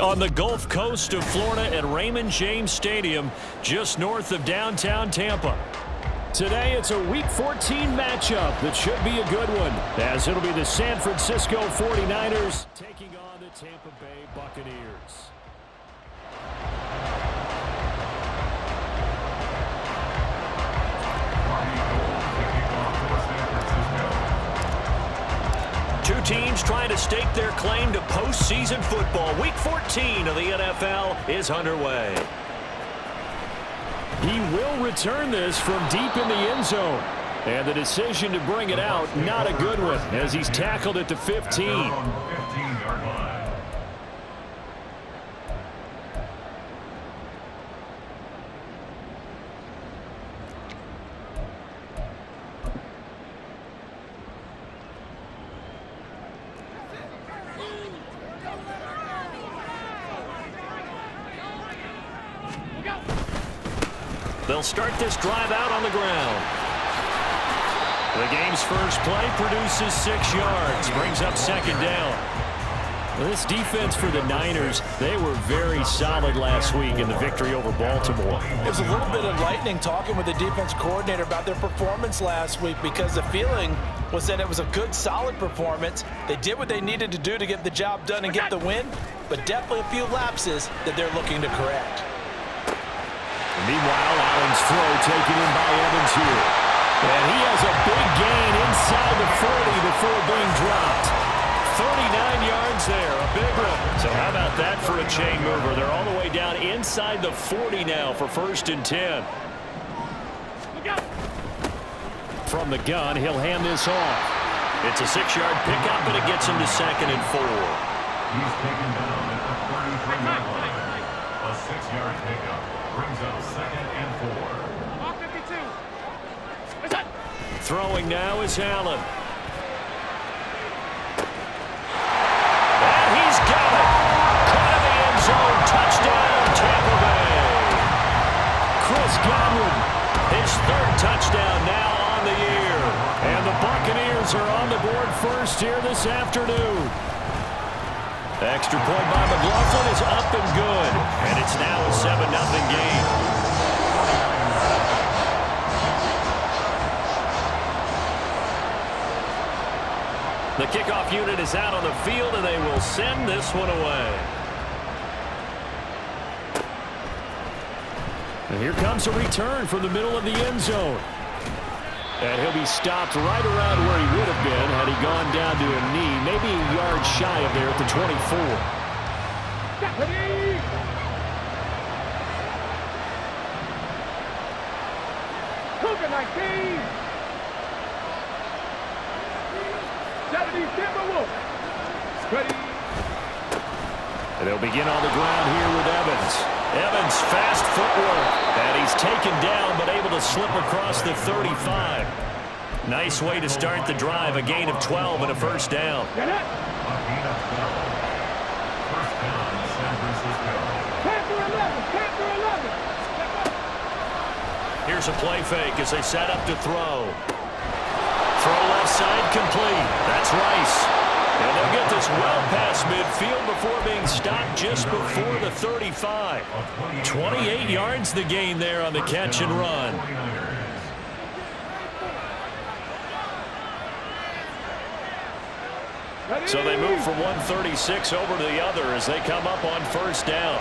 On the Gulf Coast of Florida at Raymond James Stadium, just north of downtown Tampa. Today, it's a Week 14 matchup that should be a good one, as it'll be the San Francisco 49ers taking on the Tampa Bay Buccaneers. Two teams trying to stake their claim to postseason football. Week 14 of the NFL is underway. He will return this from deep in the end zone. And the decision to bring it out, not a good one, as he's tackled at the 15. They'll start this drive out on the ground. The game's first play produces 6 yards, brings up second down. This defense for the Niners, they were very solid last week in the victory over Baltimore. It was a little bit enlightening talking with the defense coordinator about their performance last week, because the feeling was that it was a good, solid performance. They did what they needed to do to get the job done and get the win, but definitely a few lapses that they're looking to correct. Meanwhile, Allen's throw taken in by Evans here. And he has a big gain inside the 40 before being dropped. 39 yards there, a big one. So how about that for a chain mover? They're all the way down inside the 40 now for 1st and 10. From the gun, he'll hand this off. It's a 6-yard pickup, but it gets him to 2nd and 4. He's taken down at the 33-yard line. A 6-yard pickup brings up 2nd and 4. Throwing now is Allen. And he's got it. Caught in the end zone. Touchdown, Tampa Bay. Chris Godwin, his 3rd touchdown now on the year. And the Buccaneers are on the board first here this afternoon. Extra point by McLaughlin is up and good. And it's now a 7-0 game. The kickoff unit is out on the field, and they will send this one away. And here comes a return from the middle of the end zone. And he'll be stopped right around where he would have been had he gone down to a knee, maybe a yard shy of there at the 24. Cougar 19. And they'll begin on the ground here with Evans. Evans, fast footwork. And he's taken down, but able to slip across the 35. Nice way to start the drive. A gain of 12 and a 1st down. Here's a play fake as they set up to throw. Throw left side complete. That's Rice. And they'll get this well past midfield before being stopped just before the 35. 28 yards the gain there on the catch and run. So they move from 136 over to the other as they come up on 1st down.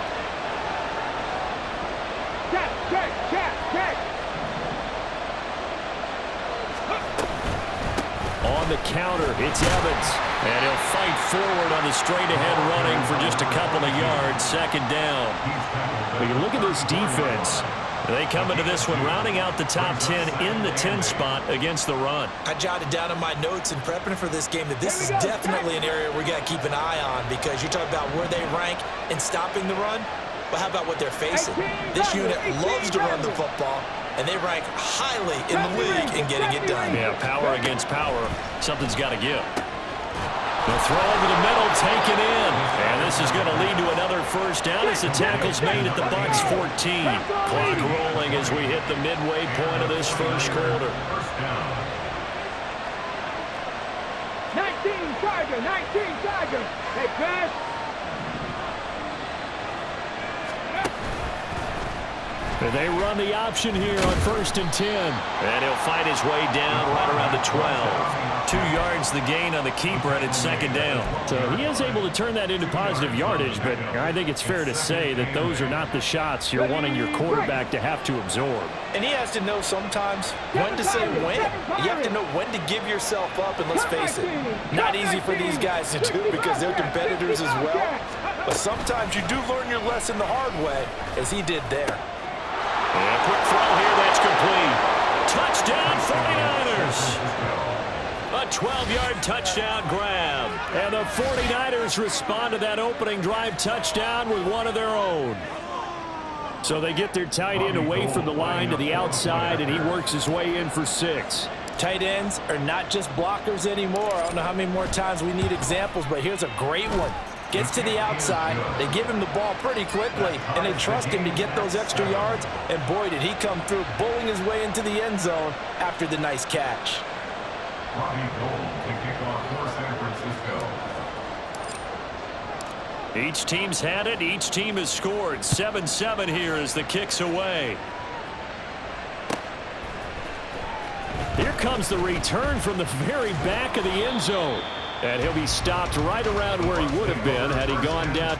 On the counter, it's Evans. And he'll fight forward on the straight-ahead running for just a couple of yards. 2nd down. When you look at this defense, they come into this one rounding out the top 10 in the 10 spot against the run. I jotted down in my notes in prepping for this game that this is definitely an area we got to keep an eye on, because you talk about where they rank in stopping the run. But how about what they're facing? This unit loves to run the football, and they rank highly in the league in getting it done. Yeah, power against power. Something's got to give. The throw over the middle, taken in. And this is going to lead to another 1st down as the tackle's made at the Bucs 14. Clock rolling as we hit the midway point of this 1st quarter. 19 Tiger. Hey, pass. They run the option here on 1st and 10. And he'll fight his way down right around the 12. 2 yards the gain on the keeper, and it's 2nd down. So he is able to turn that into positive yardage, but I think it's fair to say that those are not the shots you're wanting your quarterback to have to absorb. And he has to know sometimes when to say when. You have to know when to give yourself up, and let's face it, not easy for these guys to do because they're competitors as well. But sometimes you do learn your lesson the hard way, as he did there. And a quick throw here, that's complete. Touchdown, 49ers. A 12-yard touchdown grab. And the 49ers respond to that opening drive touchdown with one of their own. So they get their tight end away from the line to the outside, and he works his way in for 6. Tight ends are not just blockers anymore. I don't know how many more times we need examples, but here's a great one. Gets to the outside, they give him the ball pretty quickly, and they trust him to get those extra yards, and boy, did he come through, bowling his way into the end zone after the nice catch. Robbie Gould to kick off for San Francisco. Each team's had it, each team has scored. 7-7 here as the kick's away. Here comes the return from the very back of the end zone. And he'll be stopped right around where he would have been had he gone down.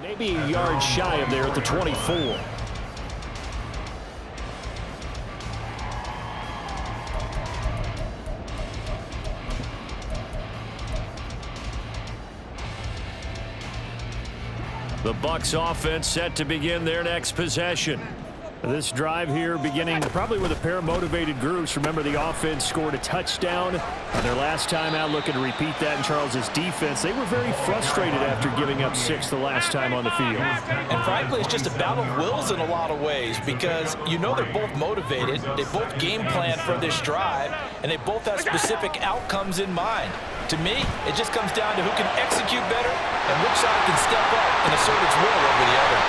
Maybe a yard shy of there at the 24. The Bucs offense set to begin their next possession. This drive here beginning probably with a pair of motivated groups. Remember, the offense scored a touchdown on their last time out. Looking to repeat that in Charles's defense. They were very frustrated after giving up 6 the last time on the field. And frankly, it's just a battle of wills in a lot of ways because you know they're both motivated. They both game plan for this drive, and they both have specific outcomes in mind. To me, it just comes down to who can execute better and which side can step up and assert its will over the other.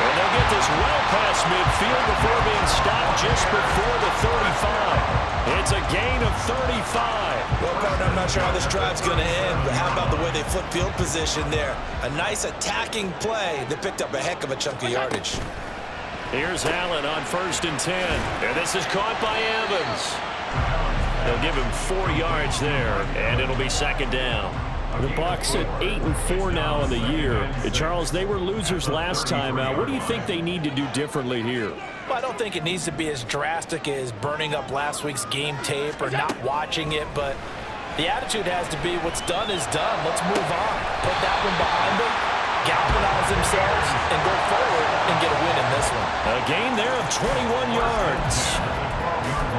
And they'll get this well past midfield before being stopped just before the 35. It's a gain of 35. Well, partner, I'm not sure how this drive's going to end, but how about the way they flip field position there? A nice attacking play that picked up a heck of a chunk of yardage. Here's Allen on 1st and 10. And this is caught by Evans. They'll give him 4 yards there, and it'll be 2nd down. The Bucs at 8-4 now in the year. Charles, they were losers last time out. What do you think they need to do differently here? Well, I don't think it needs to be as drastic as burning up last week's game tape or not watching it, but the attitude has to be what's done is done. Let's move on. Put that one behind them, galvanize themselves, and go forward and get a win in this one. A gain there of 21 yards.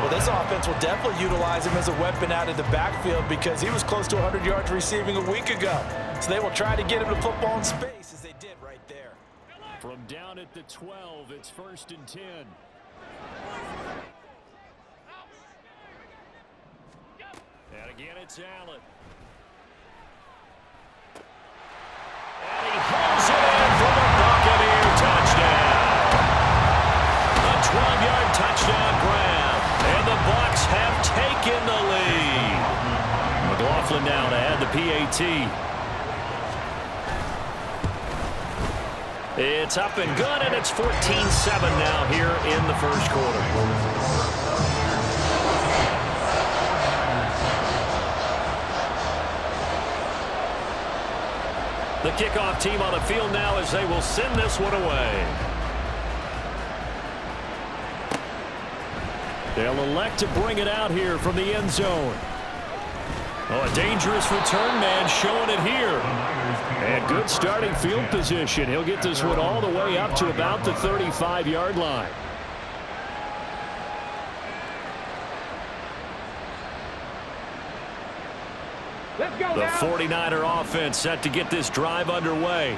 Well, this offense will definitely utilize him as a weapon out of the backfield because he was close to 100 yards receiving a week ago. So they will try to get him the football in space as they did right there. From down at the 12, it's 1st and 10. And again, it's Allen. And he hauls it in for the Buccaneer touchdown. A 12-yard touchdown grab. And the Bucs have taken the lead. McLaughlin now to add the PAT. It's up and good, and it's 14-7 now here in the first quarter. The kickoff team on the field now as they will send this one away. They'll elect to bring it out here from the end zone. Oh, a dangerous return man showing it here. And good starting field position. He'll get this one all the way up to about the 35-yard line. The 49er offense set to get this drive underway.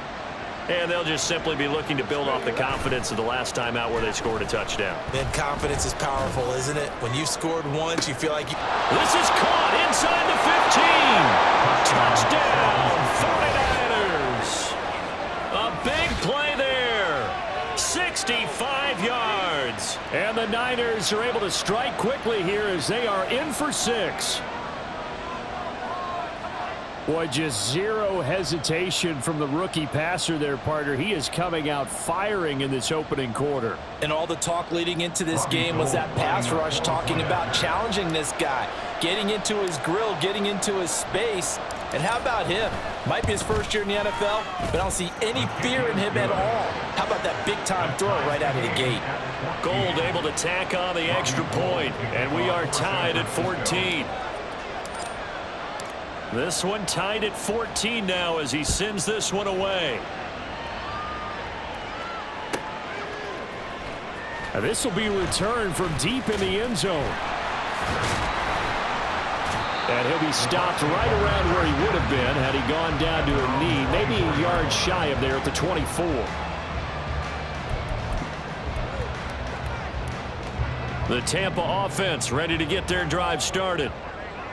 And they'll just simply be looking to build off the confidence of the last time out where they scored a touchdown. Then confidence is powerful, isn't it? When you've scored once, you feel like you... This is caught inside the 15. Touchdown, 49ers. A big play there. 65 yards. And the Niners are able to strike quickly here as they are in for 6. Boy, just zero hesitation from the rookie passer there, partner. He is coming out firing in this opening quarter. And all the talk leading into this game was that pass rush, talking about challenging this guy, getting into his grill, getting into his space. And how about him? Might be his first year in the NFL, but I don't see any fear in him at all. How about that big-time throw right out of the gate? Gold able to tack on the extra point, and we are tied at 14. This one tied at 14 now as he sends this one away. And this will be returned from deep in the end zone. And he'll be stopped right around where he would have been had he gone down to a knee, maybe a yard shy of there at the 24. The Tampa offense ready to get their drive started.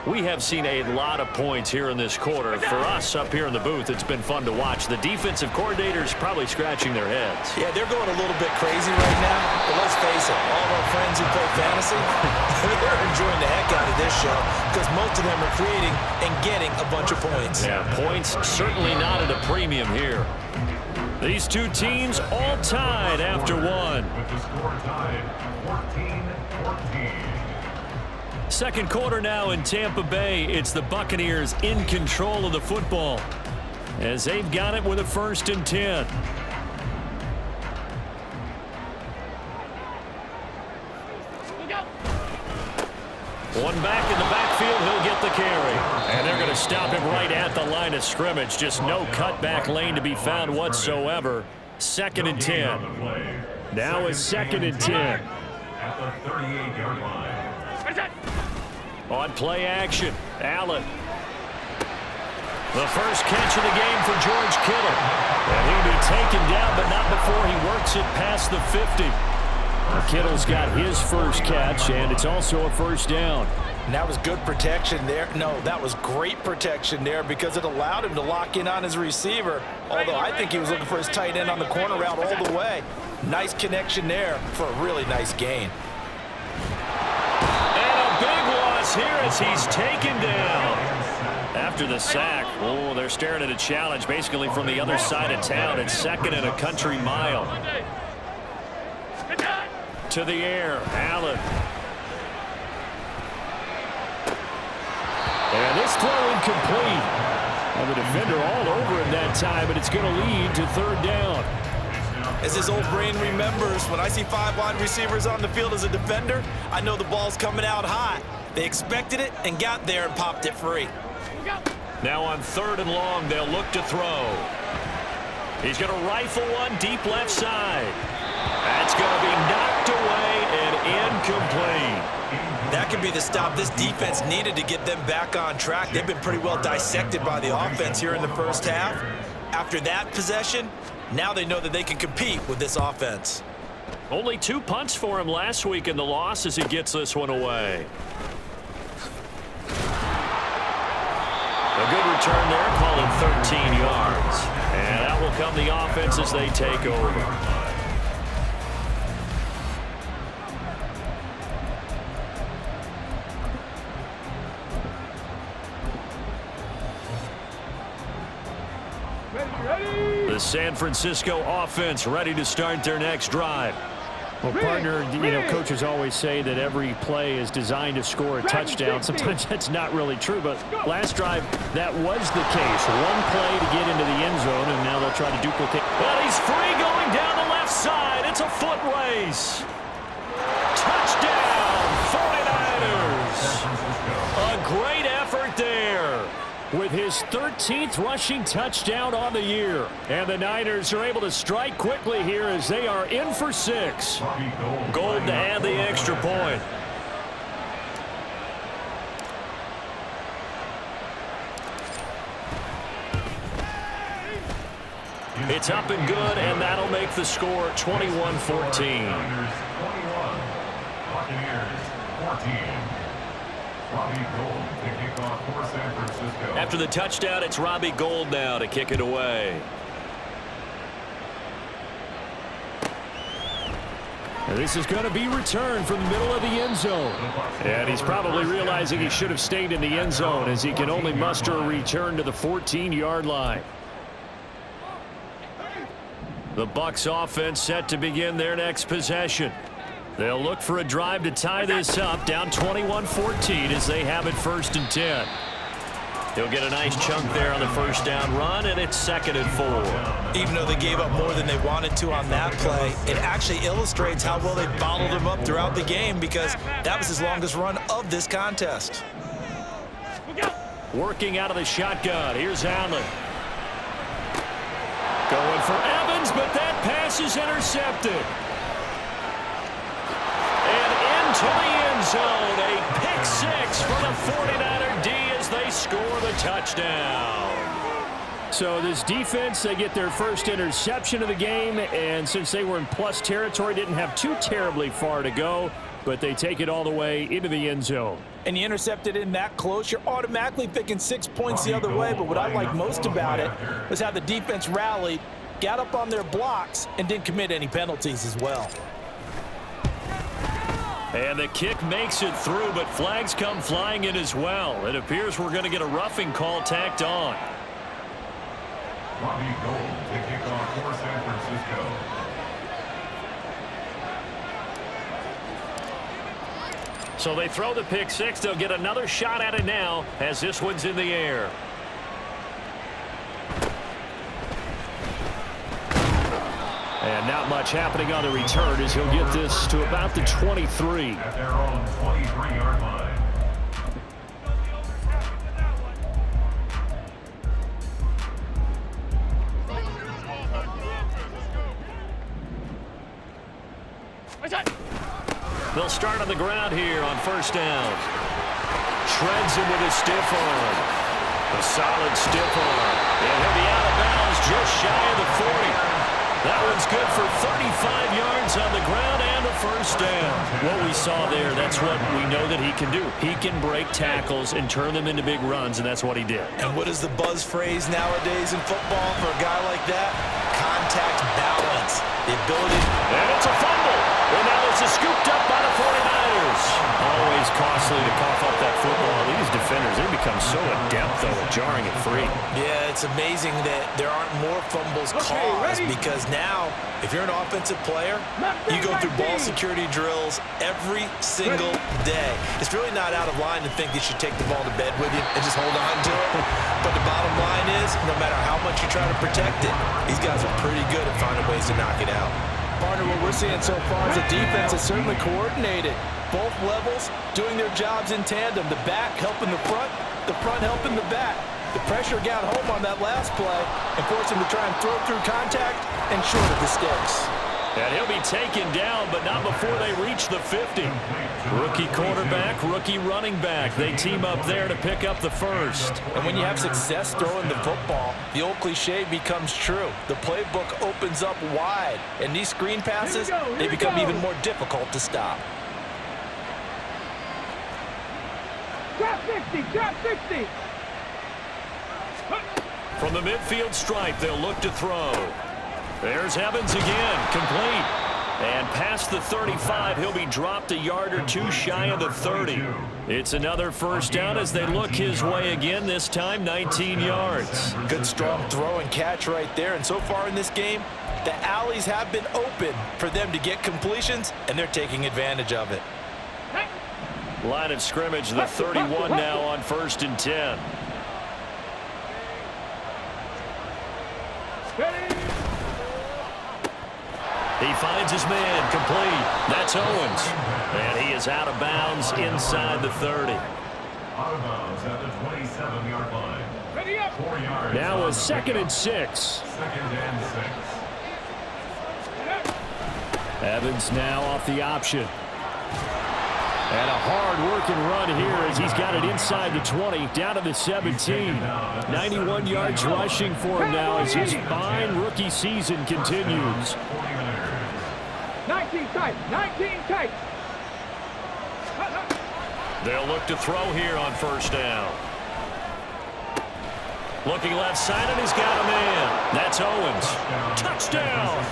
We have seen a lot of points here in this quarter. For us up here in the booth, it's been fun to watch. The defensive coordinators probably scratching their heads. Yeah, they're going a little bit crazy right now. But let's face it, all of our friends who play fantasy, they're enjoying the heck out of this show because most of them are creating and getting a bunch of points. Yeah, points certainly not at a premium here. These two teams all tied after one. With the score tied, 14-14. Second quarter now in Tampa Bay. It's the Buccaneers in control of the football as they've got it with a 1st and 10. One back in the backfield, he'll get the carry. And they're going to stop him right at the line of scrimmage. Just no cutback lane to be found whatsoever. 2nd and 10. Now is 2nd and 10. At the 38-yard line. On play action, Allen. The first catch of the game for George Kittle. And he'll be taken down, but not before he works it past the 50. Kittle's got his first catch, and it's also a 1st down. And that was good protection there. No, that was great protection there because it allowed him to lock in on his receiver. Although I think he was looking for his tight end on the corner route all the way. Nice connection there for a really nice gain. Big loss here as he's taken down. After the sack, oh, they're staring at a challenge basically from the other side of town. It's 2nd and a country mile. To the air, Allen. And this throw incomplete. And the defender all over him that time, but it's going to lead to 3rd down. As his old brain remembers, when I see 5 wide receivers on the field as a defender, I know the ball's coming out hot. They expected it and got there and popped it free. Now on 3rd and long, they'll look to throw. He's going to rifle one deep left side. That's going to be knocked away and incomplete. That could be the stop this defense needed to get them back on track. They've been pretty well dissected by the offense here in the first half. After that possession, now they know that they can compete with this offense. Only 2 punts for him last week in the loss as he gets this one away. A good return there, call it 13 yards. And that will come the offense as they take over. The San Francisco offense ready to start their next drive. Well, partner, coaches always say that every play is designed to score a touchdown. Sometimes that's not really true, but last drive, that was the case. One play to get into the end zone, and now they'll try to duplicate. Well, he's free going down the left side. It's a foot race. Touchdown, 49ers. A great effort there with his 13th rushing touchdown on the year. And the Niners are able to strike quickly here as they are in for 6. Gold to add the extra point. It's up and good, and that'll make the score 21-14. Buccaneers 14. Robbie Gould to kick off for San Francisco. After the touchdown, it's Robbie Gould now to kick it away. And this is going to be returned from the middle of the end zone. And he's probably realizing he should have stayed in the end zone as he can only muster a return to the 14-yard line. The Bucs offense set to begin their next possession. They'll look for a drive to tie this up, down 21-14 as they have it 1st and 10. He'll get a nice chunk there on the first down run, and it's 2nd and 4. Even though they gave up more than they wanted to on that play, it actually illustrates how well they bottled him up throughout the game because that was his longest run of this contest. Working out of the shotgun. Here's Allen. Going for Evans, but that pass is intercepted. And into the end zone. A pick 6 for the 49er D as they score the touchdown. So this defense, they get their first interception of the game, and since they were in plus territory, didn't have too terribly far to go, but they take it all the way into the end zone. And you intercepted in that close, you're automatically picking 6 points the other way, but what I like most about it was how the defense rallied, got up on their blocks, and didn't commit any penalties as well. And the kick makes it through, but flags come flying in as well. It appears we're going to get a roughing call tacked on. Robbie Gould to kick off for San Francisco. So they throw the pick 6. They'll get another shot at it now as this one's in the air. And not much happening on the return as he'll get this to about the 23. At their own 23-yard line. They'll start on the ground here on first down. Shreds him with a stiff arm. A solid stiff arm. And he'll be out of bounds just shy of the 40. That one's good for 35 yards on the ground and a first down. What we saw there, that's what we know that he can do. He can break tackles and turn them into big runs, and that's what he did. And what is the buzz phrase nowadays in football for a guy like that? Contact balance. The ability. And it's a fumble. And now it's scooped up by the 49ers. Always costly to cough up that football. These defenders, they become so adept, though, at jarring it free. Yeah, it's amazing that there aren't more fumbles caused because now, if you're an offensive player, you go through ball security drills every single day. It's really not out of line to think you should take the ball to bed with you and just hold on to it. But the bottom line is, no matter how much you try to protect it, these guys are pretty good at finding ways to knock it out. Partner, what we're seeing so far is the defense is certainly coordinated. Both levels doing their jobs in tandem. The back helping the front helping the back. The pressure got home on that last play and forced him to try and throw through contact and short of the sticks. And he'll be taken down, but not before they reach the 50. Rookie quarterback, rookie running back. They team up there to pick up the first. And when you have success throwing the football, the old cliche becomes true. The playbook opens up wide, and these screen passes, they become even more difficult to stop. Drop 60, drop 60. From the midfield stripe, they'll look to throw. There's Evans again, complete. And past the 35, he'll be dropped a yard or two shy of the 30. It's another first down as they look his way again, this time 19 yards. Good strong throw and catch right there. And so far in this game, the alleys have been open for them to get completions, and they're taking advantage of it. Line of scrimmage, the 31 now on 1st and 10. He finds his man, complete. That's Owens. And he is out of bounds inside the 30. Out of bounds at the 27-yard line. 4 yards. Now a 2nd and 6. 2nd and 6. Evans now off the option. And a hard-working run here as he's got it inside the 20, down to the 17. 91 yards rushing for him now as his fine rookie season continues. 19 tight, 19 tight. They'll look to throw here on first down. Looking left side, and he's got a man. That's Owens. Touchdown!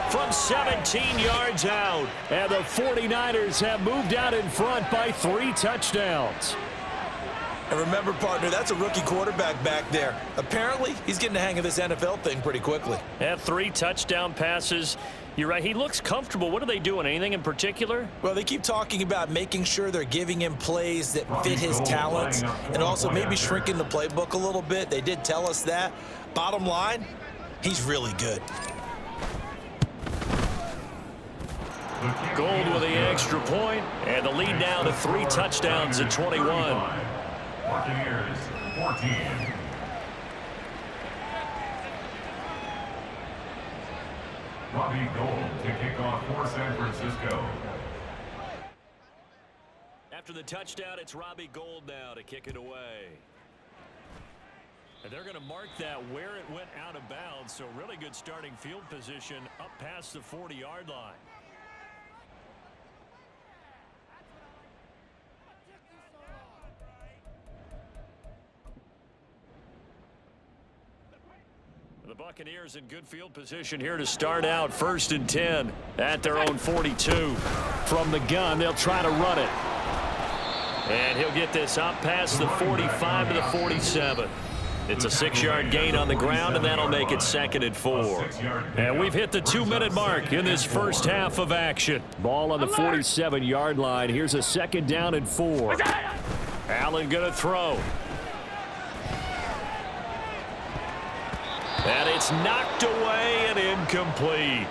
From 17 yards out. And the 49ers have moved out in front by 3 touchdowns. And remember, partner, that's a rookie quarterback back there. Apparently, he's getting the hang of this NFL thing pretty quickly. Had 3 touchdown passes. You're right. He looks comfortable. What are they doing? Anything in particular? Well, they keep talking about making sure they're giving him plays that fit his talents and also maybe shrinking the playbook a little bit. They did tell us that. Bottom line, he's really good. Gold with the extra point, and the lead now to 3 touchdowns at 21. Buccaneers 14. Robbie Gould to kick off for San Francisco. After the touchdown, it's Robbie Gould now to kick it away. And they're going to mark that where it went out of bounds, so really good starting field position up past the 40-yard line. The Buccaneers in good field position here to start out 1st and 10 at their own 42. From the gun, they'll try to run it. And he'll get this up past the 45 to the 47. It's a 6-yard gain on the ground, and that'll make it 2nd and 4. And we've hit the 2-minute mark in this first half of action. Ball on the 47-yard line. Here's a 2nd down and 4. Allen going to throw. And it's knocked away and incomplete.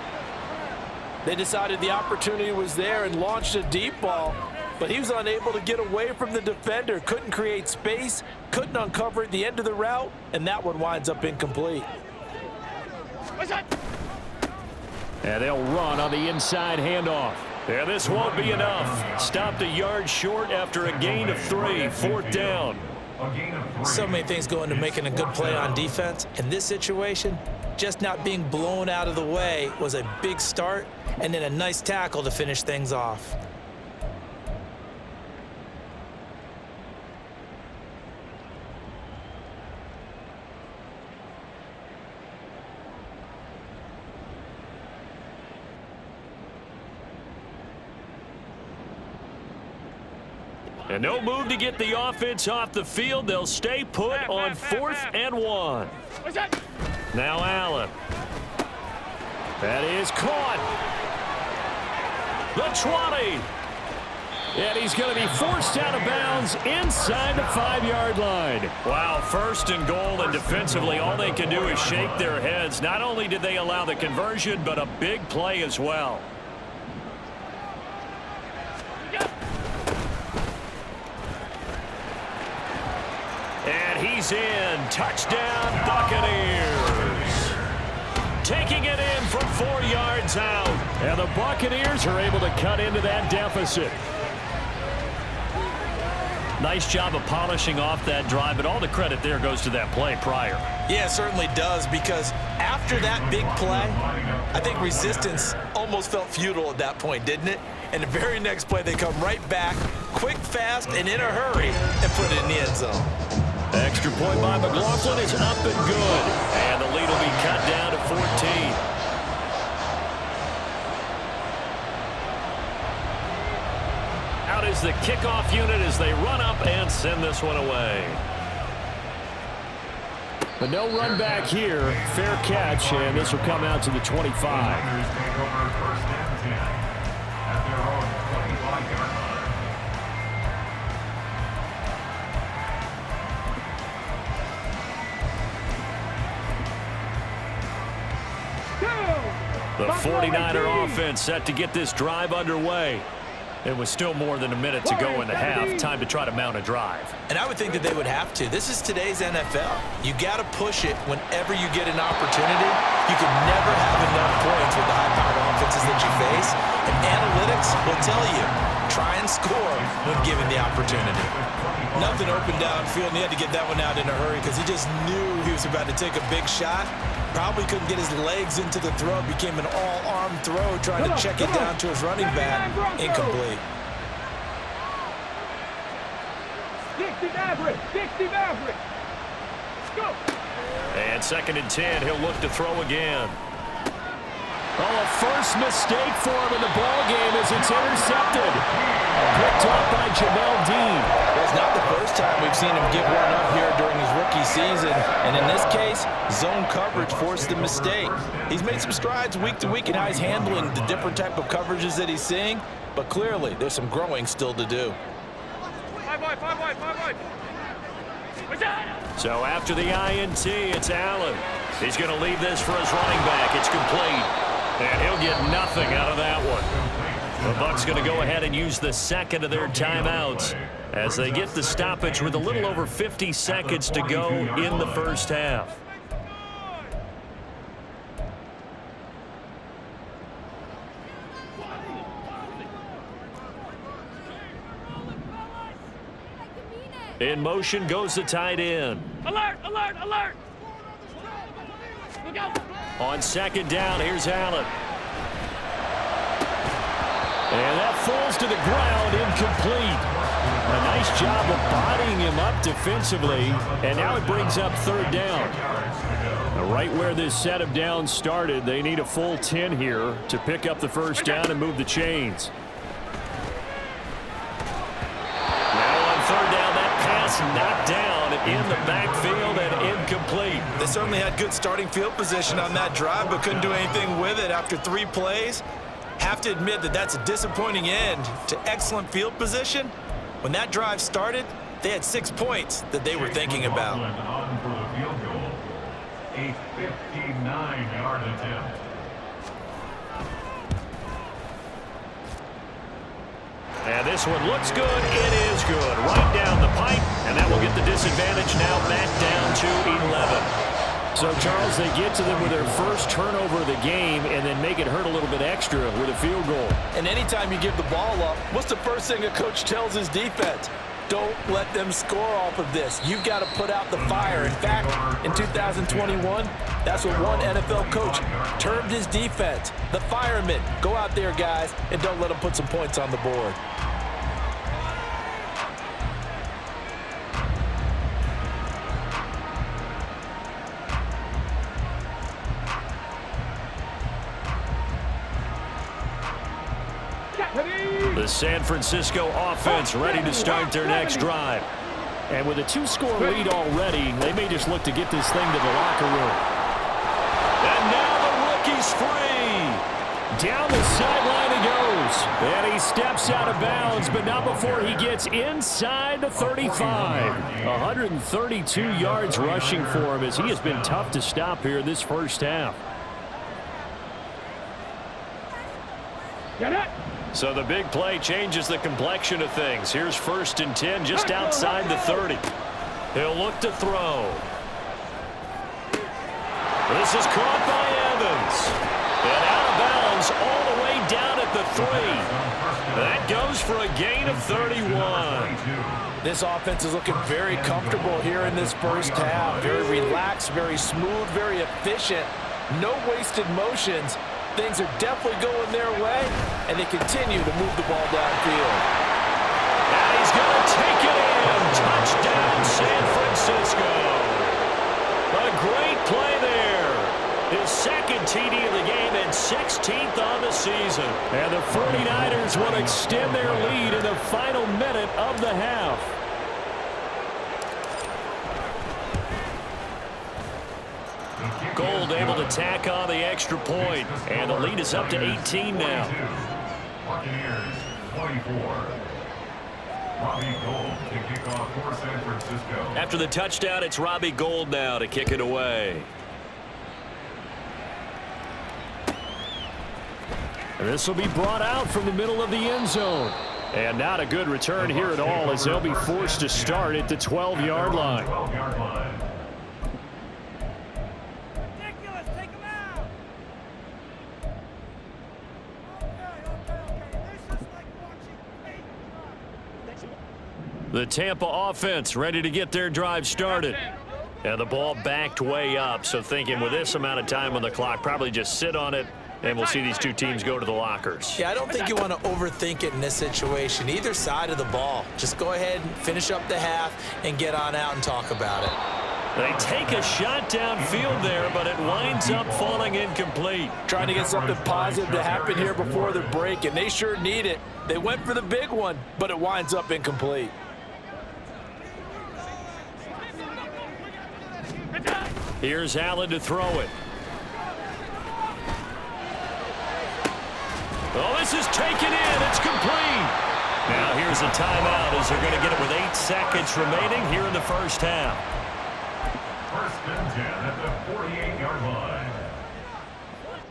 They decided the opportunity was there and launched a deep ball, but he was unable to get away from the defender, couldn't create space, couldn't uncover at the end of the route, and that one winds up incomplete. And they'll run on the inside handoff. Yeah, this won't be enough. Stopped a yard short after a gain of 3, 4th down. So many things go into making a good play on defense. In this situation, just not being blown out of the way was a big start, and then a nice tackle to finish things off. And no move to get the offense off the field. They'll stay put on 4th and 1. Now Allen. That is caught. The 20. And he's going to be forced out of bounds inside the 5-yard line. Wow, 1st and goal, and defensively all they can do is shake their heads. Not only did they allow the conversion, but a big play as well. And he's in. Touchdown, Buccaneers. Taking it in from 4 yards out. And the Buccaneers are able to cut into that deficit. Nice job of polishing off that drive, but all the credit there goes to that play prior. Yeah, it certainly does, because after that big play, I think resistance almost felt futile at that point, didn't it? And the very next play, they come right back, quick, fast, and in a hurry, and put it in the end zone. Extra point by McLaughlin is up and good. And the lead will be cut down to 14. Out is the kickoff unit as they run up and send this one away. But no run back here. Fair catch, and this will come out to the 25. The 49er offense set to get this drive underway. It was still more than a minute to go in the half. Time to try to mount a drive. And I would think that they would have to. This is today's NFL. You got to push it whenever you get an opportunity. You can never have enough points with the high-powered offenses that you face. And analytics will tell you, try and score when given the opportunity. Nothing open downfield, and he had to get that one out in a hurry because he just knew he was about to take a big shot. Probably couldn't get his legs into the throw. Became an all-arm throw, trying to check it down to his running back. Incomplete. 60 Maverick, 60 Maverick. Go. And 2nd and 10, he'll look to throw again. Oh, a first mistake for him in the ball game as it's intercepted. Picked up by Jamel Dean. Well, it's not the first time we've seen him give one up here during his rookie season. And in this case, zone coverage forced the mistake. He's made some strides week to week in how he's handling the different type of coverages that he's seeing. But clearly, there's some growing still to do. So after the INT, it's Allen. He's going to leave this for his running back. It's complete. And he'll get nothing out of that one. The Bucs going to go ahead and use the second of their timeouts as they get the stoppage with a little over 50 seconds to go in the first half. In motion goes the tight end. Alert, alert, alert. Look out. On 2nd down, here's Allen. And that falls to the ground, incomplete. A nice job of bodying him up defensively, and now it brings up 3rd down. Now, right where this set of downs started, they need a full 10 here to pick up the first down and move the chains. Knocked down in the backfield and incomplete. They certainly had good starting field position on that drive, but couldn't do anything with it after 3 plays. Have to admit that that's a disappointing end to excellent field position. When that drive started, they had 6 points that they were thinking about. On for the field goal. A 59-yard attempt. And this one looks good. It is good. Right down the pipe. And that will get the disadvantage now back down to 11. So, Charles, they get to them with their first turnover of the game and then make it hurt a little bit extra with a field goal. And anytime you give the ball up, what's the first thing a coach tells his defense? Don't let them score off of this. You've got to put out the fire. In fact, in 2021, that's what one NFL coach termed his defense. The firemen. Go out there, guys, and don't let them put some points on the board. The San Francisco offense ready to start their next drive. And with a 2-score lead already, they may just look to get this thing to the locker room. And now the rookie's free. Down the sideline he goes. And he steps out of bounds, but not before he gets inside the 35. 132 yards rushing for him as he has been tough to stop here this first half. Get it. So the big play changes the complexion of things. Here's 1st and 10 just outside the 30. He'll look to throw. This is caught by Evans. And out of bounds all the way down at the 3. That goes for a gain of 31. This offense is looking very comfortable here in this first half. Very relaxed, very smooth, very efficient. No wasted motions. Things are definitely going their way, and they continue to move the ball downfield. And he's going to take it in. Touchdown, San Francisco. A great play there. His 2nd TD of the game and 16th on the season. And the 49ers will extend their lead in the final minute of the half. Gold able to tack on the extra point, and the lead is up to 18 now. Buccaneers 24. Robbie Gould to kick off for San Francisco. After the touchdown, it's Robbie Gould now to kick it away. And this will be brought out from the middle of the end zone. And not a good return here at all as they'll be forced to start at the 12-yard line. 12-yard line. The Tampa offense ready to get their drive started. And the ball backed way up, so thinking with this amount of time on the clock, probably just sit on it, and we'll see these two teams go to the lockers. Yeah, I don't think you want to overthink it in this situation. Either side of the ball. Just go ahead and finish up the half and get on out and talk about it. They take a shot downfield there, but it winds up falling incomplete. Trying to get something positive to happen here before the break, and they sure need it. They went for the big one, but it winds up incomplete. Here's Allen to throw it. Oh, this is taken in. It's complete. Now here's a timeout as they're going to get it with 8 seconds remaining here in the first half. First and 10 at the 48-yard line.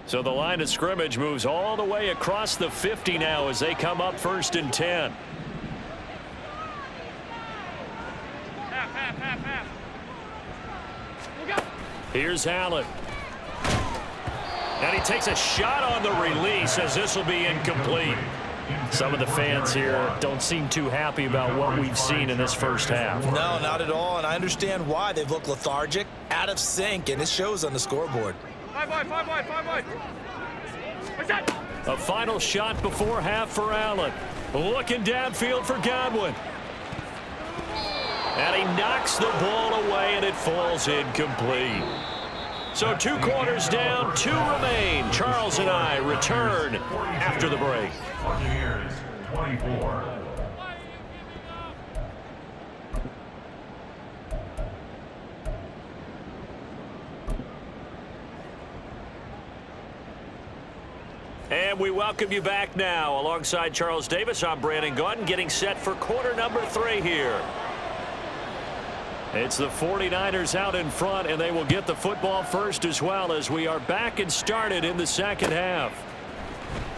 So the line of scrimmage moves all the way across the 50 now as they come up first and 10. Here's Allen. And he takes a shot on the release as this will be incomplete. Some of the fans here don't seem too happy about what we've seen in this first half. No, not at all, and I understand why. They've looked lethargic, out of sync, and it shows on the scoreboard. 5 wide. What's that? A final shot before half for Allen. Looking downfield for Godwin. And he knocks the ball away, and it falls incomplete. So 2 quarters down, 2 remain. Charles and I return after the break. Buccaneers 24. And we welcome you back now. Alongside Charles Davis, I'm Brandon Gaudin, getting set for quarter number 3 here. It's the 49ers out in front, and they will get the football first as well as we are back and started in the second half.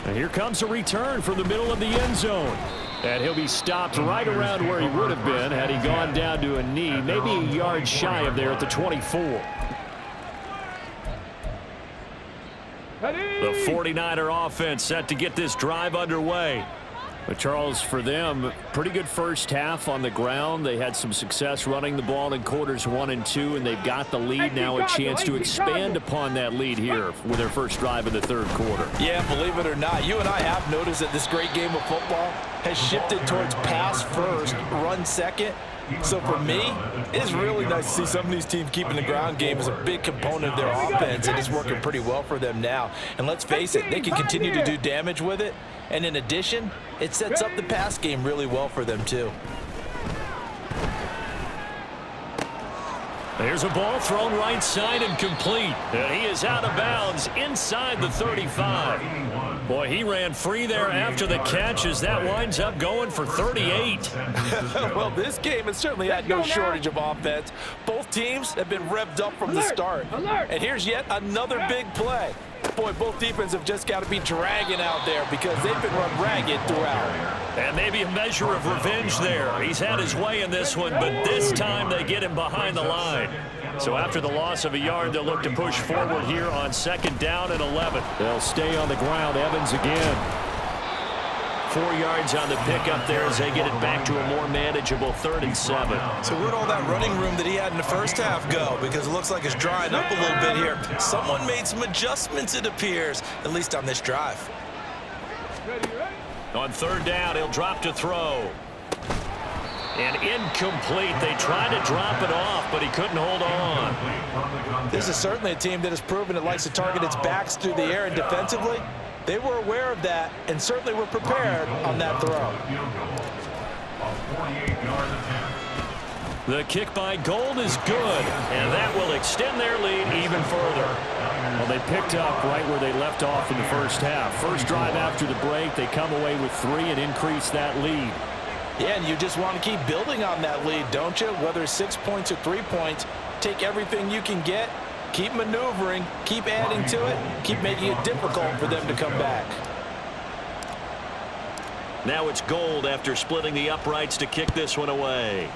And here comes a return from the middle of the end zone. And he'll be stopped right around where he would have been had he gone down to a knee, maybe a yard shy of there at the 24. The 49er offense set to get this drive underway. But Charles, for them, pretty good first half on the ground. They had some success running the ball in quarters 1 and 2, and they've got the lead now, a chance to expand upon that lead here with their first drive in the third quarter. Yeah, believe it or not, you and I have noticed that this great game of football has shifted towards pass first, run second. So for me, it's really nice to see some of these teams keeping the ground game as a big component of their offense, and it's working pretty well for them now. And let's face it, they can continue to do damage with it. And in addition, it sets up the pass game really well for them too. There's a ball thrown right side and complete. And he is out of bounds inside the 35. Boy, he ran free there after the catch as that winds up going for 38. Well, this game has certainly had no shortage of offense. Both teams have been revved up from the start. And here's yet another big play. Boy, both defenses have just got to be dragging out there because they've been run ragged throughout. And maybe a measure of revenge there. He's had his way in this one, but this time they get him behind the line. So after the loss of a yard, they'll look to push forward here on second down and 11. They'll stay on the ground. Evans again. 4 yards on the pickup there as they get it back to a more manageable 3rd and 7. So where'd all that running room that he had in the first half go? Because it looks like it's drying up a little bit here. Someone made some adjustments, it appears, at least on this drive. On 3rd down, he'll drop to throw. And incomplete. They tried to drop it off, but he couldn't hold on. This is certainly a team that has proven it likes to target its backs through the air and defensively. They were aware of that and certainly were prepared on that throw. The kick by Gold is good, and that will extend their lead even further. Well, they picked up right where they left off in the first half. First drive after the break, they come away with 3 and increase that lead. Yeah, and you just want to keep building on that lead, don't you? Whether it's 6 points or 3 points, take everything you can get. Keep maneuvering, keep adding to it, keep making it difficult for them to come back. Now it's Gold after splitting the uprights to kick this one away.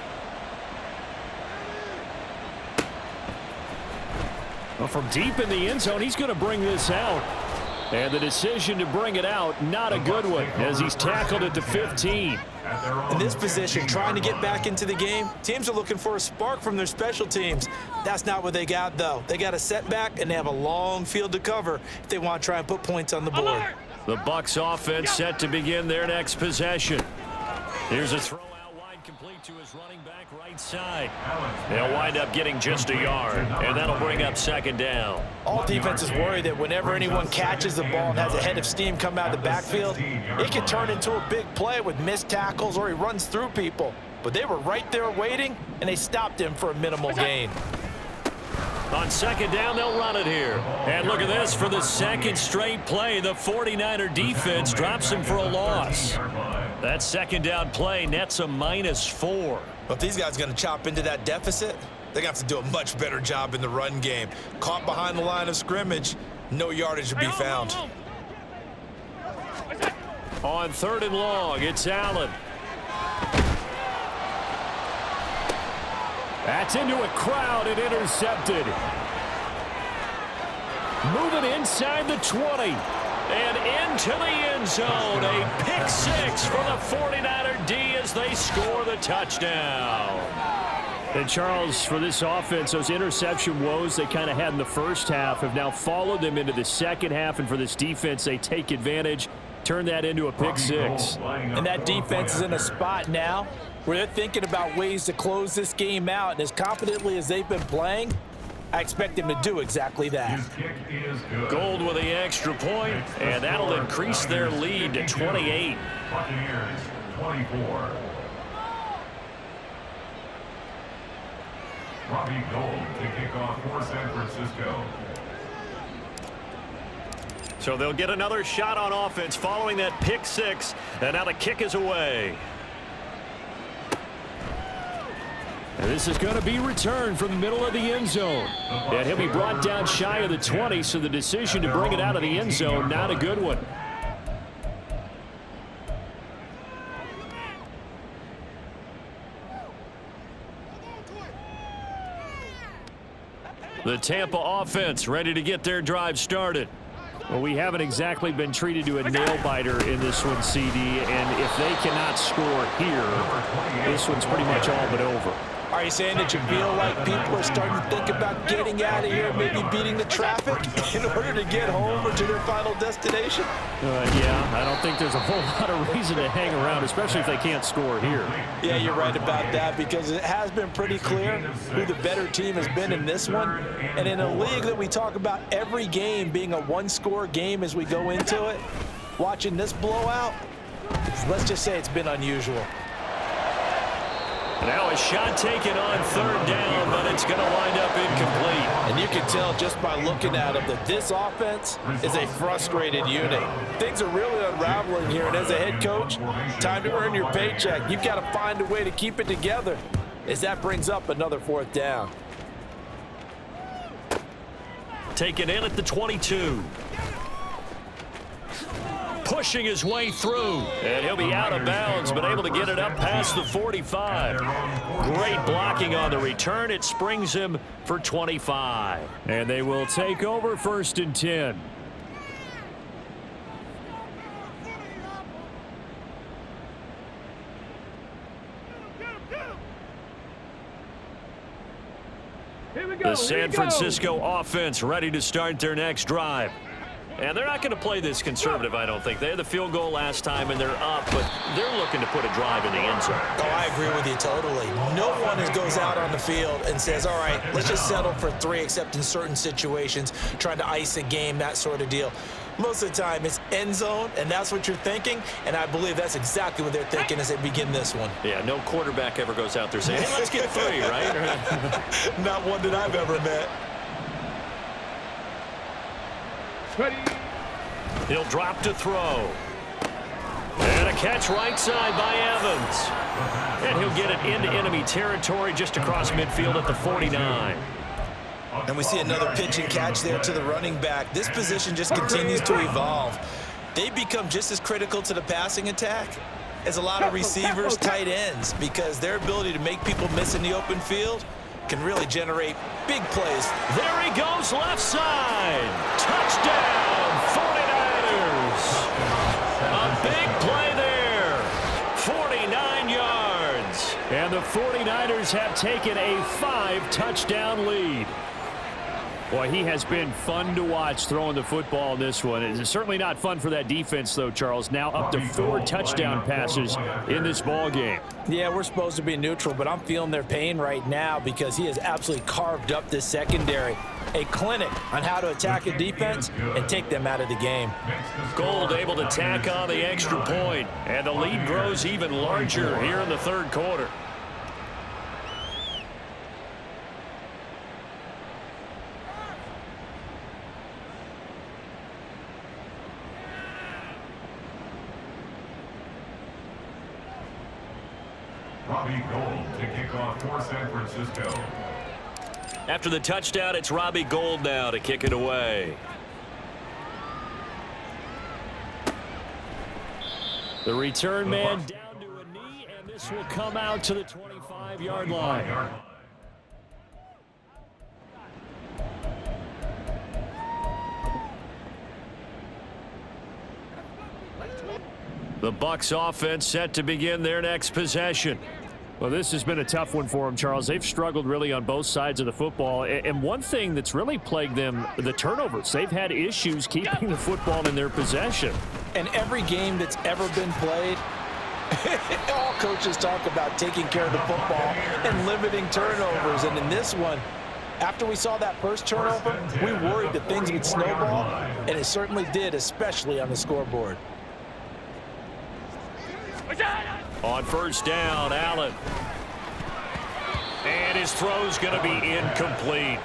Well, from deep in the end zone, he's going to bring this out. And the decision to bring it out, not a good one, as he's tackled at the 15. In this position, trying to get back into the game, teams are looking for a spark from their special teams. That's not what they got, though. They got a setback, and they have a long field to cover if they want to try and put points on the board. The Bucs offense set to begin their next possession. Here's a throw out wide, complete to his running back right side. They'll wind up getting just a yard, and that'll bring up second down. All defenses worry that whenever anyone catches the ball and has a head of steam come out of the backfield, it can turn into a big play with missed tackles or he runs through people. But they were right there waiting, and they stopped him for a minimal gain. On second down, they'll run it here. And look at this, for the second straight play, the 49er defense drops him for a loss. That second down play nets a -4. But if these guys are going to chop into that deficit, they're going to have to do a much better job in the run game. Caught behind the line of scrimmage, no yardage to be found. On 3rd and long, it's Allen. That's into a crowd and intercepted. Moving inside the 20 and into the end zone. A pick 6 for the 49er D as they score the touchdown. And Charles, for this offense, those interception woes they kind of had in the first half have now followed them into the second half. And for this defense, they take advantage, turn that into a pick 6. And that defense is in a spot now where they're thinking about ways to close this game out. And as confidently as they've been playing, I expect them to do exactly that. Gold with the extra point, and that'll increase their lead to 28. Buccaneers 24. Robbie Gold to kick off for San Francisco. So they'll get another shot on offense following that pick 6, and now the kick is away. And this is going to be returned from the middle of the end zone. And he'll be brought down shy of the 20, so the decision to bring it out of the end zone, not a good one. The Tampa offense ready to get their drive started. Well, we haven't exactly been treated to a nail-biter in this one, CD, and if they cannot score here, this one's pretty much all but over. Are you saying that you feel like people are starting to think about getting out of here, maybe beating the traffic in order to get home or to their final destination? Yeah, I don't think there's a whole lot of reason to hang around, especially if they can't score here. Yeah, you're right about that, because it has been pretty clear who the better team has been in this one. And in a league that we talk about every game being a one-score game as we go into it, watching this blowout, let's just say it's been unusual. Now a shot taken on 3rd down, but it's going to wind up incomplete. And you can tell just by looking at them that this offense is a frustrated unit. Things are really unraveling here, and as a head coach, time to earn your paycheck. You've got to find a way to keep it together as that brings up another 4th down. Taken in at the 22. Pushing his way through, and he'll be out of bounds, but able to get it up past the 45. Great blocking on the return. It springs him for 25. And they will take over 1st and 10. The San Francisco offense ready to start their next drive. And they're not going to play this conservative, I don't think. They had the field goal last time, and they're up, but they're looking to put a drive in the end zone. Oh, I agree with you totally. No one goes out on the field and says, all right, let's just settle for 3, except in certain situations, trying to ice a game, that sort of deal. Most of the time, it's end zone, and that's what you're thinking, and I believe that's exactly what they're thinking as they begin this one. Yeah, no quarterback ever goes out there saying, hey, let's get 3, right? Not one that I've ever met. Ready. He'll drop to throw. And a catch right side by Evans. And he'll get it into enemy territory just across midfield at the 49. And we see another pitch and catch there to the running back. This position just continues to evolve. They become just as critical to the passing attack as a lot of receivers, tight ends, because their ability to make people miss in the open field can really generate big plays. There he goes, left side. Touchdown, 49ers. And the 49ers have taken a 5-touchdown lead. Boy, he has been fun to watch throwing the football in this one. It's certainly not fun for that defense, though, Charles. Now up to 4 touchdown passes in this ball game. Yeah, we're supposed to be neutral, but I'm feeling their pain right now because he has absolutely carved up this secondary. A clinic on how to attack a defense and take them out of the game. Gold able to tack on the extra point, and the lead grows even larger here in the third quarter. Robbie Gould to kick off for San Francisco. After the touchdown, it's Robbie Gould now to kick it away. The return man down to a knee, and this will come out to the 25-yard line. The Bucs offense set to begin their next possession. Well, this has been a tough one for them, Charles. They've struggled really on both sides of the football. And one thing that's really plagued them, the turnovers. They've had issues keeping the football in their possession. And every game that's ever been played, all coaches talk about taking care of the football and limiting turnovers. And in this one, after we saw that first turnover, we worried that things would snowball, and it certainly did, especially on the scoreboard. On first down, Allen. And his throw's going to be incomplete.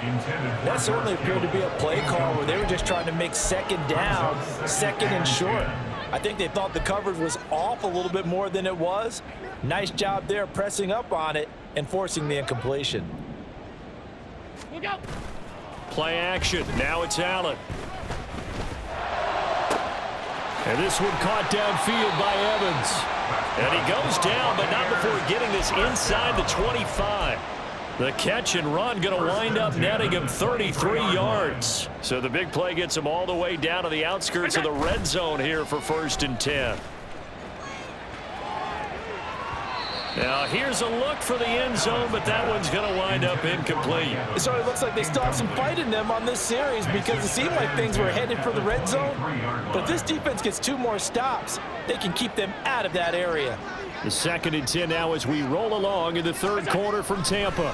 That certainly appeared to be a play call where they were just trying to make second down, second and short. I think they thought the coverage was off a little bit more than it was. Nice job there pressing up on it and forcing the incompletion. Play action. Now it's Allen. And this one caught downfield by Evans. And he goes down, but not before getting this inside the 25. The catch and run going to wind up netting him 33 yards. So the big play gets him all the way down to the outskirts of the red zone here for 1st and 10. Now here's a look for the end zone, but that one's going to wind up incomplete. So it looks like they still have some fight in them on this series because it seemed like things were headed for the red zone. But if this defense gets 2 more stops, they can keep them out of that area. The 2nd and 10 now as we roll along in the third quarter from Tampa.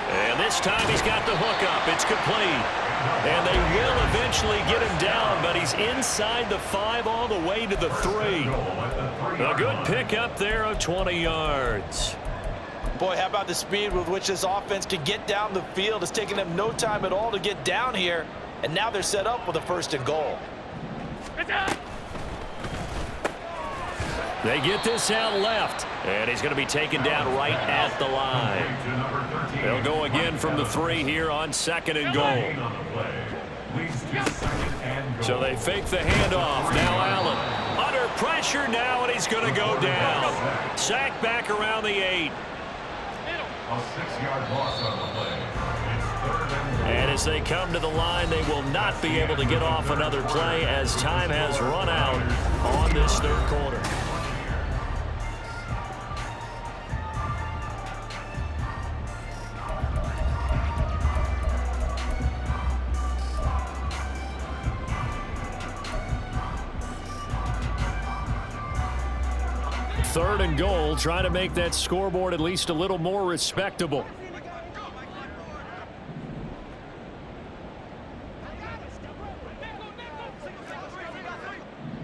And this time he's got the hook up. It's complete. And they will eventually get him down, but he's inside the 5 all the way to the 3. A good pickup there of 20 yards. Boy, how about the speed with which this offense can get down the field? It's taken them no time at all to get down here, and now they're set up with a 1st and goal. They get this out left, and he's going to be taken down right at the line. They'll go again from the 3 here on 2nd and goal. So they fake the handoff. Now Allen under pressure now, and he's going to go down. Sacked back around the 8. A 6-yard loss on the play. It's 3rd and goal. And as they come to the line, they will not be able to get off another play as time has run out on this third quarter. Third and goal, trying to make that scoreboard at least a little more respectable.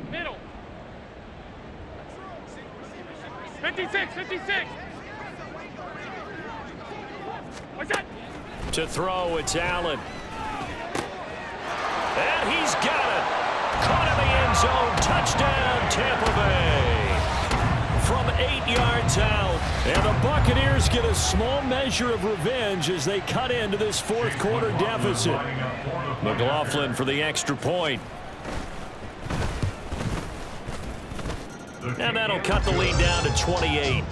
Middle. 56. What's that? To throw, it's Allen. And he's got it. Caught in the end zone. Touchdown, Tampa Bay. From 8 yards out. And the Buccaneers get a small measure of revenge as they cut into this fourth quarter deficit. McLaughlin for the extra point. And that'll cut the lead down to 28.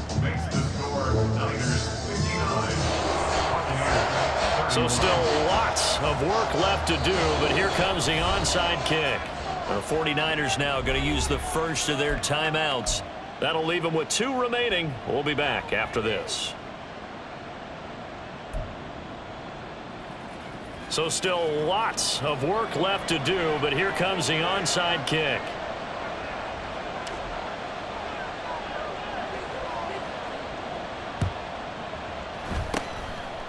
So still lots of work left to do, but here comes the onside kick. The 49ers now going to use the first of their timeouts That'll leave him with 2 remaining. We'll be back after this. So still lots of work left to do, but here comes the onside kick.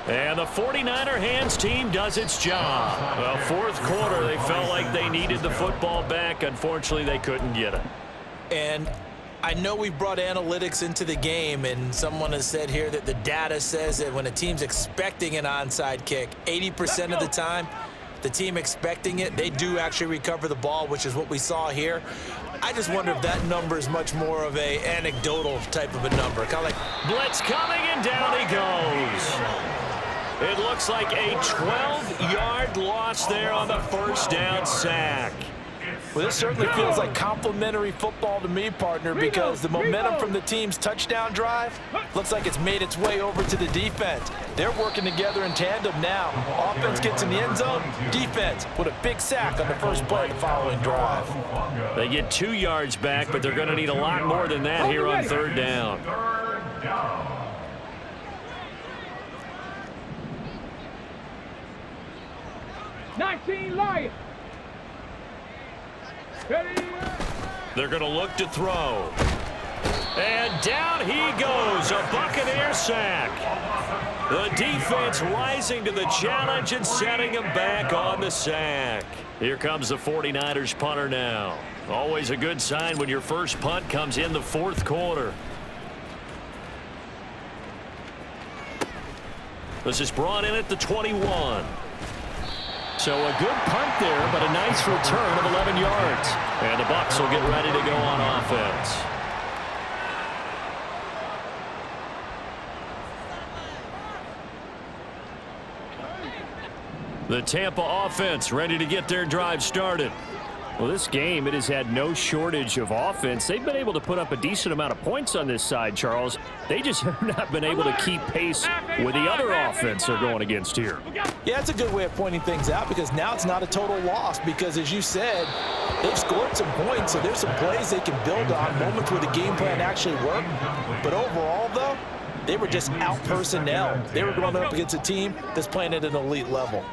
And the 49er hands team does its job. Well, fourth quarter, they felt like they needed the football back. Unfortunately, they couldn't get it. And I know we brought analytics into the game, and someone has said here that the data says that when a team's expecting an onside kick, 80% of the time, the team expecting it, they do actually recover the ball, which is what we saw here. I just wonder if that number is much more of a anecdotal type of a number. Kind of like blitz coming, and down he goes. It looks like a 12-yard loss there on the first down sack. Well, this certainly feels like complimentary football to me, partner, because the momentum from the team's touchdown drive looks like it's made its way over to the defense. They're working together in tandem now. Offense gets in the end zone, defense with a big sack on the first play of the following drive. They get 2 yards back, but they're going to need a lot more than that here on third down. 19 Lions. They're going to look to throw. And down he goes, a Buccaneer sack. The defense rising to the challenge and setting him back on the sack. Here comes the 49ers punter now. Always a good sign when your first punt comes in the fourth quarter. This is brought in at the 21. So a good punt there, but a nice return of 11 yards. And the Bucs will get ready to go on offense. The Tampa offense ready to get their drive started. Well, this game, it has had no shortage of offense. They've been able to put up a decent amount of points on this side, Charles. They just have not been able to keep pace with the other offense they're going against here. Yeah, it's a good way of pointing things out because now it's not a total loss because, as you said, they've scored some points, so there's some plays they can build on, moments where the game plan actually worked. But overall, though, they were just out-personnel. They were going up against a team that's playing at an elite level.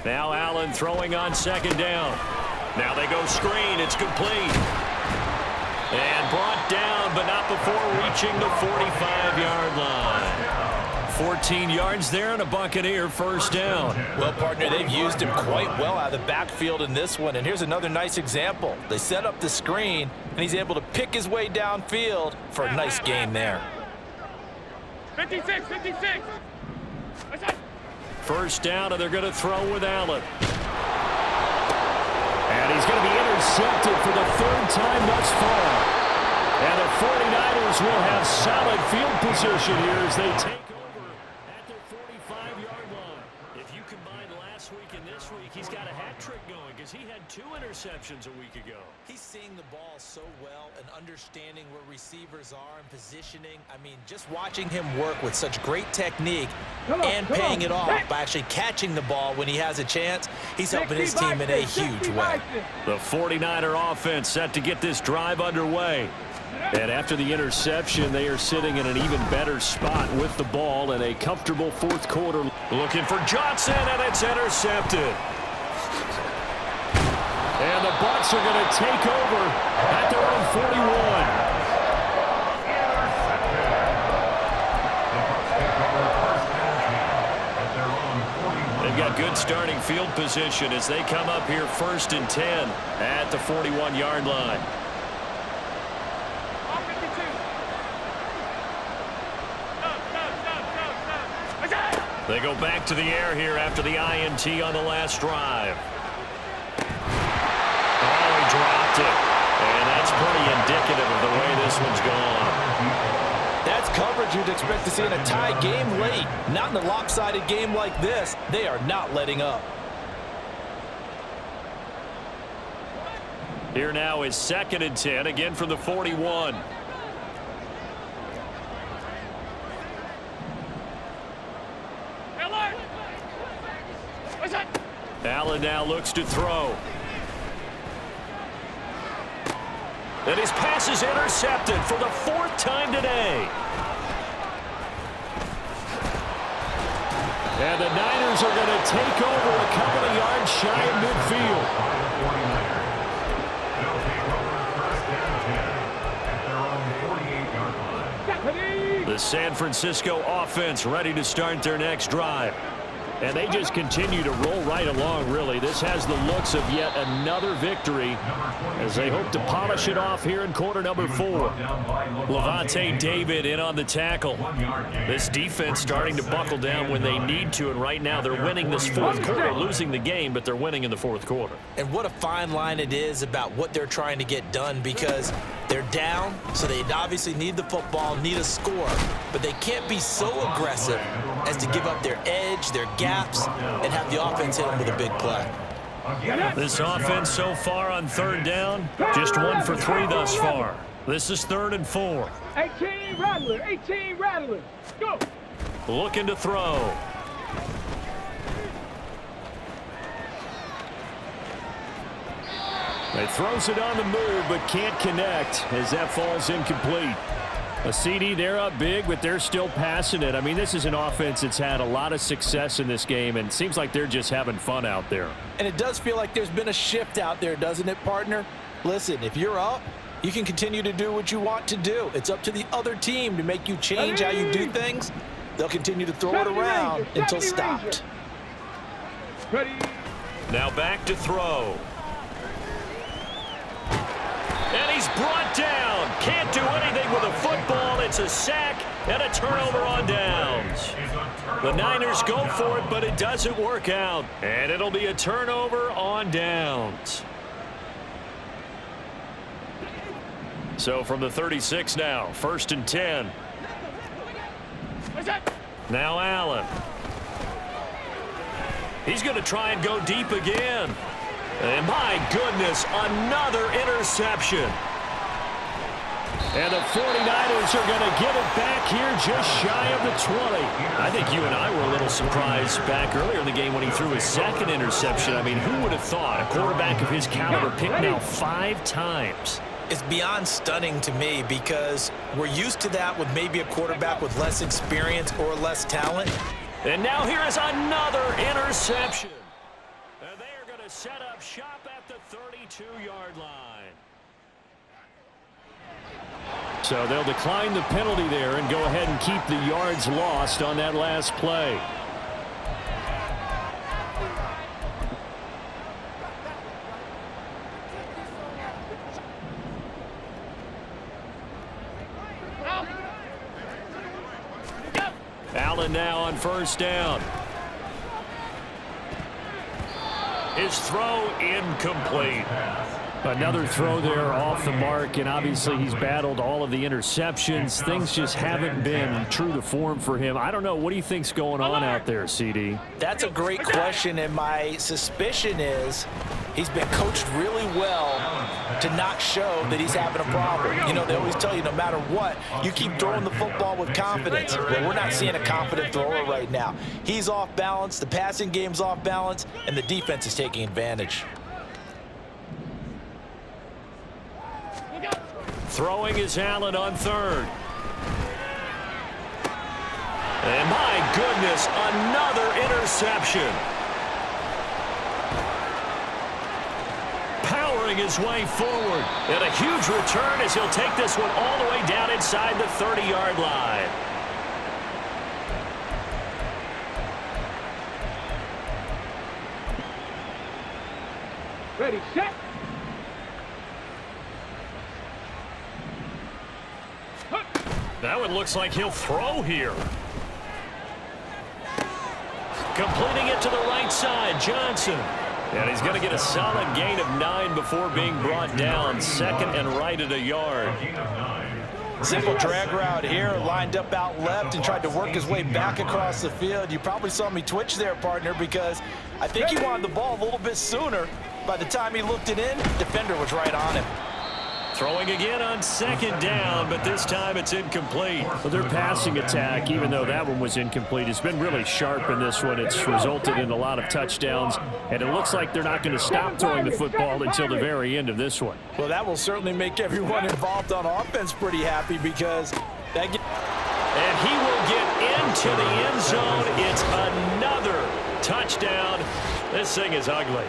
Now Allen throwing on second down. Now they go screen. It's complete. And brought down, but not before reaching the 45-yard line. 14 yards there and a Buccaneer first down. Well, partner, they've used him quite well out of the backfield in this one. And here's another nice example. They set up the screen, and he's able to pick his way downfield for a nice gain there. 56, 56. First down, and they're going to throw with Allen. And he's going to be intercepted for the third time thus far. And the 49ers will have solid field position here as they take over at their 45-yard line. If you combine last week and this week, he's got a hat trick going because he had 2 interceptions a week ago. He's seeing the ball so well and understanding where receivers are and positioning. I mean, just watching him work with such great technique and paying it off by actually catching the ball when he has a chance, he's helping his team in a huge way. The 49er offense set to get this drive underway. And after the interception, they are sitting in an even better spot with the ball in a comfortable fourth quarter. Looking for Johnson, and it's intercepted. And the Bucs are going to take over at their own 41. They've got good starting field position as they come up here 1st and 10 at the 41-yard line. They go back to the air here after the INT on the last drive. Oh, he dropped it. And that's pretty indicative of the way this one's gone. That's coverage you'd expect to see in a tie game late. Not in a lopsided game like this. They are not letting up. Here now is 2nd and 10, again from the 41. Allen now looks to throw. And his pass is intercepted for the 4th time today. And the Niners are going to take over a couple of yards shy of midfield. The San Francisco offense ready to start their next drive. And they just continue to roll right along, really. This has the looks of yet another victory as they hope to polish it off here in quarter number 4. Levante David in on the tackle. This defense starting to buckle down when they need to, and right now they're winning this 4th quarter, losing the game, but they're winning in the 4th quarter. And what a fine line it is about what they're trying to get done, because they're down, so they obviously need the football, need a score, but they can't be so aggressive as to give up their edge, their gaps, and have the offense hit them with a big play. This offense so far on 3rd down, just 1 for 3 thus far. This is 3rd and 4. 18 Rattler, 18 Rattler. Go. Looking to throw. He throws it on the move, but can't connect as that falls incomplete. A CD, they're up big, but they're still passing it. I mean, this is an offense that's had a lot of success in this game, and it seems like they're just having fun out there. And it does feel like there's been a shift out there, doesn't it, partner? Listen, if you're up, you can continue to do what you want to do. It's up to the other team to make you change how you do things. They'll continue to throw it around until stopped. Ready. Now back to throw. And he's brought down. Can't do anything with a football. It's a sack and a turnover on downs. The Niners go for it, but it doesn't work out. And it'll be a turnover on downs. So from the 36 now, 1st and 10. Now Allen. He's going to try and go deep again. And my goodness, another interception. And the 49ers are going to get it back here just shy of the 20. I think you and I were a little surprised back earlier in the game when he threw his 2nd interception. I mean, who would have thought a quarterback of his caliber picked now 5 times? It's beyond stunning to me, because we're used to that with maybe a quarterback with less experience or less talent. And now here is another interception. And they are going to set up shop at the 32-yard line. So they'll decline the penalty there and go ahead and keep the yards lost on that last play. Allen now on 1st down. His throw incomplete. Another throw there off the mark, and obviously he's battled all of the interceptions. Things just haven't been true to form for him. I don't know. What do you think's going on out there, CD? That's a great question, and my suspicion is he's been coached really well to not show that he's having a problem. You know, they always tell you no matter what, you keep throwing the football with confidence. But we're not seeing a confident thrower right now. He's off balance, the passing game's off balance, and the defense is taking advantage. Throwing is Allen on 3rd. And my goodness, another interception. Powering his way forward. And a huge return as he'll take this one all the way down inside the 30-yard line. Ready, set. That one looks like he'll throw here. Completing it to the right side, Johnson. And he's going to get a solid gain of 9 before being brought down. 2nd and right at a yard. Simple drag route here, lined up out left and tried to work his way back across the field. You probably saw me twitch there, partner, because I think he wanted the ball a little bit sooner. By the time he looked it in, defender was right on him. Throwing again on second down, but this time it's incomplete. Well, their passing attack, even though that one was incomplete, has been really sharp in this one. It's resulted in a lot of touchdowns, and it looks like they're not going to stop throwing the football until the very end of this one. Well, that will certainly make everyone involved on offense pretty happy because that and he will get into the end zone. It's another touchdown. This thing is ugly.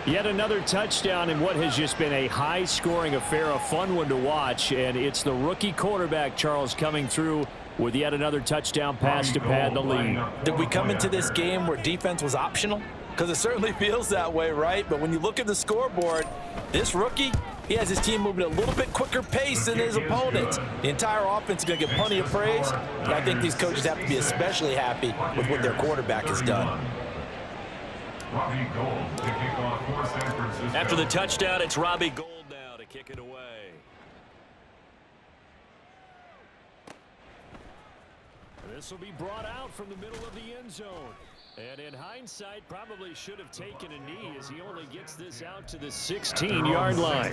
Yet another touchdown in what has just been a high-scoring affair, a fun one to watch, and it's the rookie quarterback, Charles, coming through with yet another touchdown pass to pad the lead. Did we come into this game where defense was optional? Because it certainly feels that way, right? But when you look at the scoreboard, this rookie, he has his team moving at a little bit quicker pace than his opponents. The entire offense is going to get plenty of praise, but I think these coaches have to be especially happy with what their quarterback has done. After the touchdown, it's Robbie Gould now to kick it away. This will be brought out from the middle of the end zone. And in hindsight, probably should have taken a knee as he only gets this out to the 16-yard line.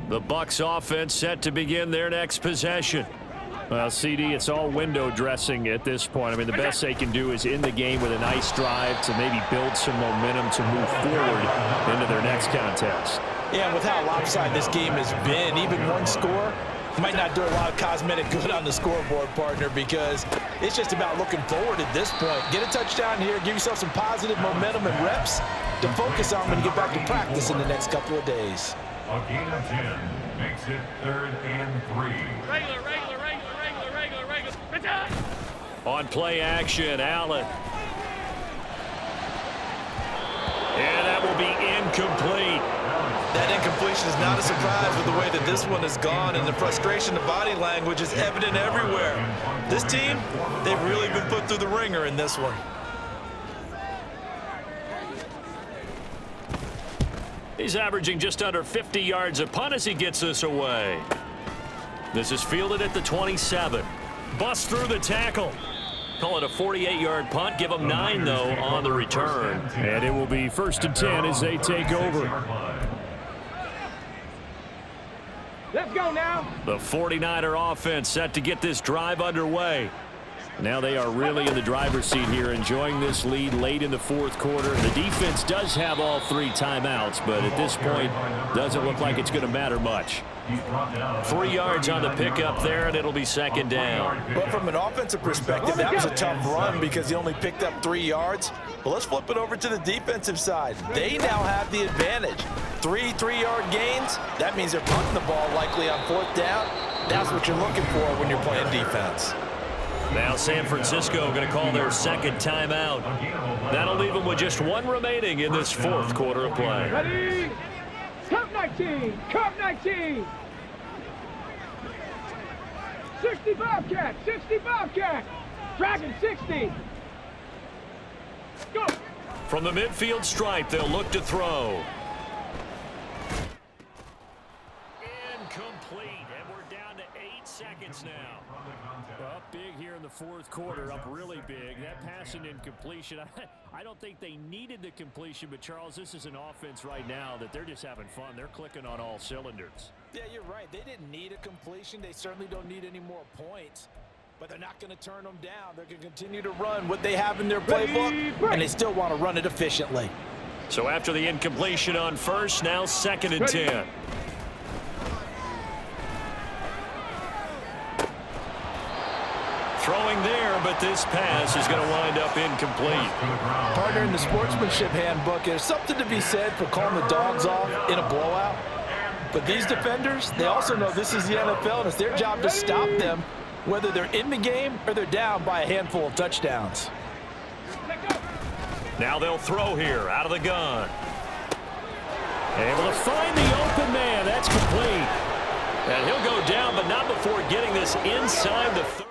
The Bucs offense set to begin their next possession. Well, CD, it's all window dressing at this point. I mean, the best they can do is in the game with a nice drive to maybe build some momentum to move forward into their next contest. Yeah, and with how lopsided this game has been, even one score might not do a lot of cosmetic good on the scoreboard, partner, because it's just about looking forward at this point. Get a touchdown here, give yourself some positive momentum and reps to focus on when you get back to practice in the next couple of days. A gain of 10 makes it 3rd and 3. Regular. Return. On play action, Allen. And that will be incomplete. That incompletion is not a surprise with the way that this one has gone, and the frustration, the body language is evident everywhere. This team, they've really been put through the ringer in this one. He's averaging just under 50 yards a punt as he gets this away. This is fielded at the 27. Bust through the tackle. Call it a 48-yard punt. Give them 9, though, on the return. And it will be 1st and 10 as they take over. Let's go now. The 49er offense set to get this drive underway. Now they are really in the driver's seat here, enjoying this lead late in the 4th quarter. The defense does have all 3 timeouts, but at this point, doesn't look like it's going to matter much. 3 yards on the pickup there, and it'll be 2nd down. But from an offensive perspective, that was a tough run because he only picked up 3 yards. But let's flip it over to the defensive side. They now have the advantage. 3 3-yard gains, that means they're punting the ball likely on 4th down. That's what you're looking for when you're playing defense. Now San Francisco going to call their 2nd timeout. That'll leave them with just 1 remaining in this 4th quarter of play. Ready? Cup 19. Cup 19. 65 cat. 65 cat. Dragon 60. Go. From the midfield stripe, they'll look to throw. Incomplete, and we're down to 8 seconds now. Up big here in the 4th quarter, up really big. That pass and incompletion, I don't think they needed the completion, but Charles, this is an offense right now that they're just having fun. They're clicking on all cylinders. Yeah, you're right. They didn't need a completion. They certainly don't need any more points. But they're not going to turn them down. They're going to continue to run what they have in their playbook, and they still want to run it efficiently. So after the incompletion on 1st, now 2nd and 10. Throwing there, but this pass is going to wind up incomplete. Partner, in the sportsmanship handbook, there's something to be said for calling the dogs off in a blowout. But these defenders, they also know this is the NFL, and it's their job to stop them, whether they're in the game or they're down by a handful of touchdowns. Now they'll throw here out of the gun. Able to find the open man. That's complete. And he'll go down, but not before getting this inside the 30.